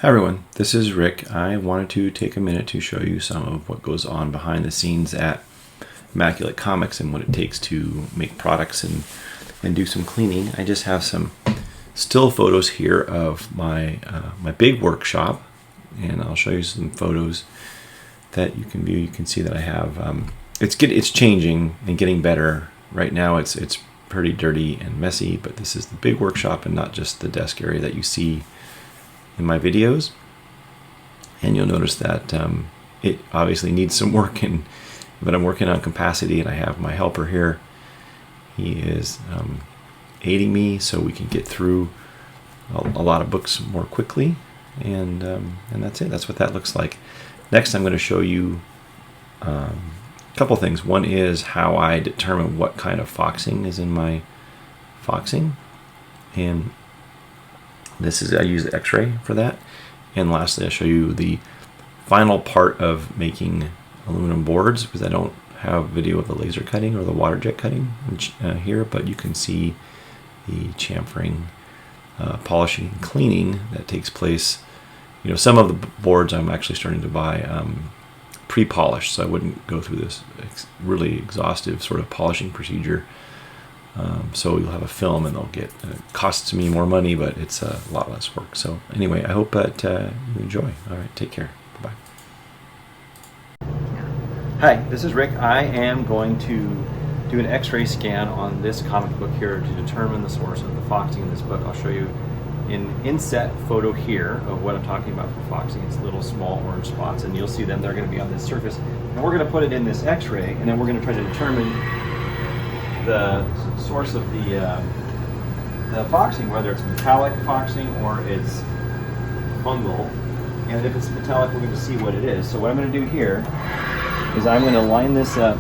Hi everyone, this is Rick. I wanted to take a minute to show you some of what goes on behind the scenes at Immaculate Comics and what it takes to make products and do some cleaning. I just have some still photos here of my big workshop, and I'll show you some photos that you can view. You can see that I have it's changing and getting better. Right now it's pretty dirty and messy, but this is the big workshop and not just the desk area that you see in my videos. And you'll notice that it obviously needs some work, but I'm working on capacity, and I have my helper here. He is aiding me so we can get through a lot of books more quickly, and that's it. That's what that looks like. Next, I'm going to show you a couple things. One is how I determine what kind of foxing is in my foxing, and I use X-ray for that. And lastly, I'll show you the final part of making aluminum boards, because I don't have video of the laser cutting or the water jet cutting here, but you can see the chamfering, polishing, and cleaning that takes place. You know, some of the boards I'm actually starting to buy pre-polished, so I wouldn't go through this really exhaustive sort of polishing procedure. So you'll have a film, and it costs me more money, but it's a lot less work. So anyway, I hope that you enjoy. All right, take care. Bye-bye. Hi, this is Rick. I am going to do an X-ray scan on this comic book here to determine the source of the foxing in this book. I'll show you an inset photo here of what I'm talking about for foxing. It's little small orange spots, and you'll see them. They're going to be on this surface. And we're going to put it in this X-ray, and then we're going to try to determine the source of the foxing, whether it's metallic foxing or it's fungal. And if it's metallic, we're going to see what it is. So what I'm going to do here is I'm going to line this up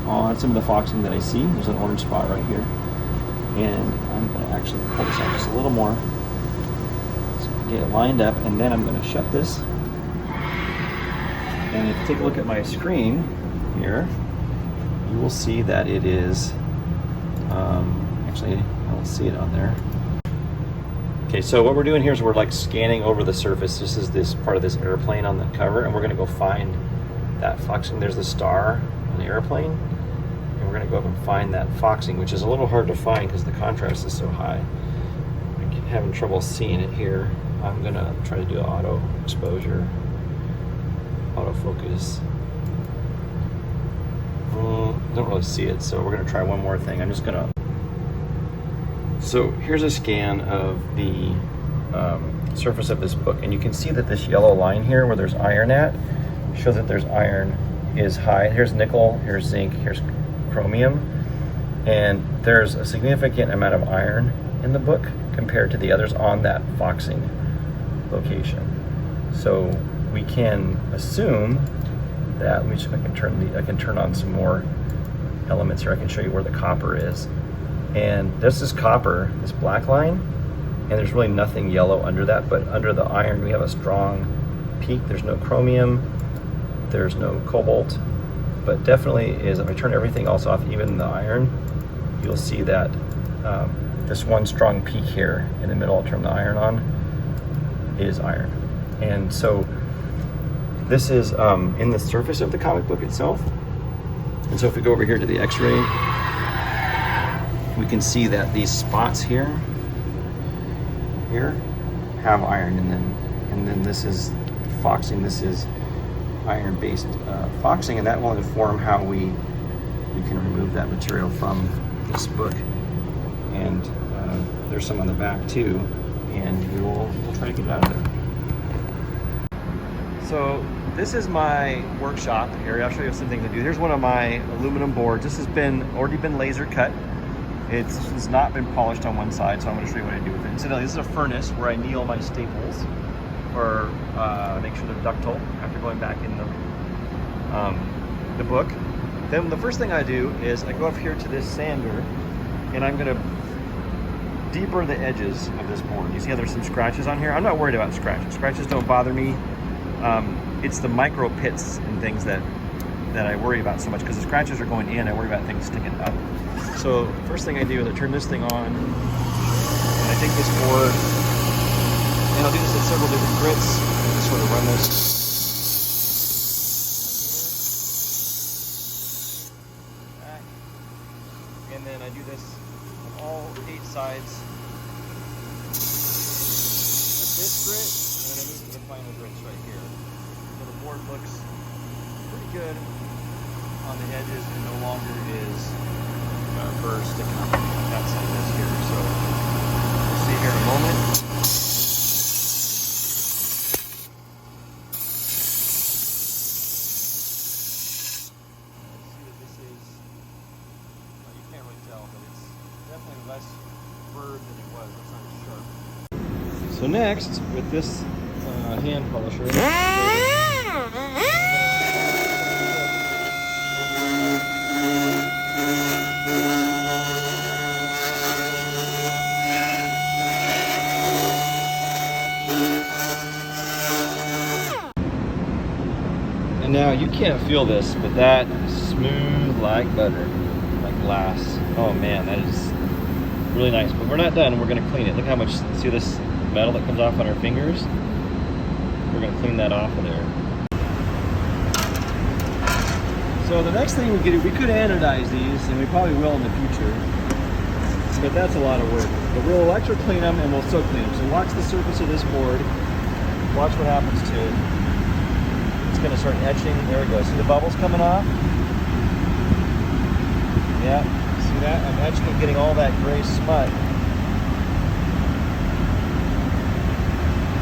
on some of the foxing that I see. There's an orange spot right here, and I'm going to actually pull this out just a little more so get it lined up, and then I'm going to shut this. And if you take a look at my screen here, you will see that it is, actually I don't see it on there. Okay, so what we're doing here is we're like scanning over the surface. This is this part of this airplane on the cover, and we're going to go find that foxing. There's the star on the airplane, and we're going to go up and find that foxing, which is a little hard to find because the contrast is so high. I'm having trouble seeing it here. I'm going to try to do auto exposure, autofocus. Don't really see it, so we're going to try one more thing. So here's a scan of the surface of this book, and you can see that this yellow line here where there's iron at shows that there's iron is high. Here's nickel, here's zinc, here's chromium, and there's a significant amount of iron in the book compared to the others on that foxing location. So we can assume that I can turn on some more elements here. I can show you where the copper is, and this is copper, this black line, and there's really nothing yellow under that, but under the iron we have a strong peak. There's no chromium, there's no cobalt, but definitely is, if I turn everything else off, even the iron, you'll see that this one strong peak here in the middle, I'll turn the iron on, is iron. And so this is in the surface of the comic book itself. And so if we go over here to the X-ray, we can see that these spots here have iron in them. And then this is foxing. This is iron-based foxing, and that will inform how we can remove that material from this book. And there's some on the back too, and we'll try to get it out of there. So this is my workshop area. I'll show you some things to do. Here's one of my aluminum boards. This has already been laser cut. It's not been polished on one side, so I'm going to show you what I do with it. Incidentally, this is a furnace where I anneal my staples or make sure they're ductile after going back in the book. Then the first thing I do is I go up here to this sander, and I'm going to deeper the edges of this board. You see how there's some scratches on here? I'm not worried about scratches. Scratches don't bother me. It's the micro pits and things that I worry about so much, because the scratches are going in. I worry about things sticking up. So first thing I do is I turn this thing on, and I take this board And I'll do this at several different grits. Just sort of run this. Back. And then I do this on all 8 sides of this grit, and then I move to the final grits right here. So the board looks pretty good on the edges and no longer is burr sticking up like that side is here. So we'll see here in a moment. See what this is. Well, you can't really tell, but it's definitely less burred than it was. It's not as sharp. So next, with this hand polisher, and now you can't feel this, but that is smooth like butter, like glass. Oh man, that is really nice. But we're not done. We're going to clean it. Look how much, see this metal that comes off on our fingers? We're going to clean that off of there. So the next thing we could anodize these, and we probably will in the future, but that's a lot of work. But we'll electro clean them and we'll silk clean them. So watch the surface of this board. Watch what happens to it. It's going to start etching. There we go. See the bubbles coming off? Yeah. See that? I'm etching and getting all that gray smut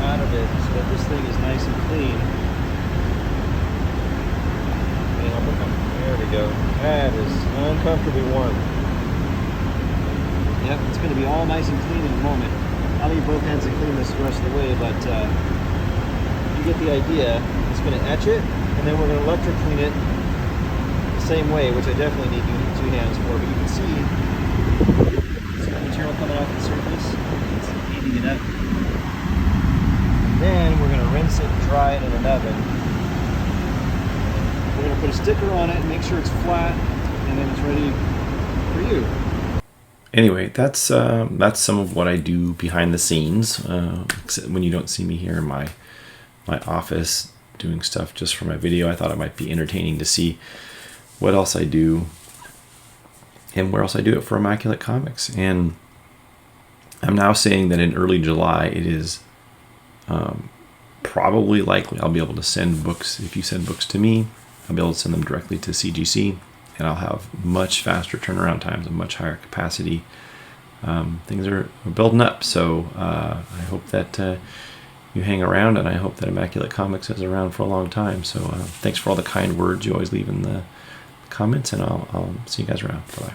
out of it so that this thing is nice and clean. And I'll put there we go. That is uncomfortably warm. Yep, it's going to be all nice and clean in a moment. I'll leave both hands and clean this the rest of the way, but you get the idea. It's going to etch it, and then we're going to electro clean it the same way, which I definitely need 2 hands for. But you can see some material coming off the surface. It's heating it up. And then we're going to rinse it and dry it in an oven. We're going to put a sticker on it and make sure it's flat, and then it's ready for you. Anyway, that's some of what I do behind the scenes. When you don't see me here in my office doing stuff just for my video, I thought it might be entertaining to see what else I do and where else I do it for Immaculate Comics. And I'm now saying that in early July, it is probably likely I'll be able to send books. If you send books to me, I'll be able to send them directly to CGC, and I'll have much faster turnaround times and much higher capacity. Things are building up, so I hope that you hang around, and I hope that Immaculate Comics is around for a long time. So thanks for all the kind words you always leave in the comments, and I'll see you guys around. Bye-bye.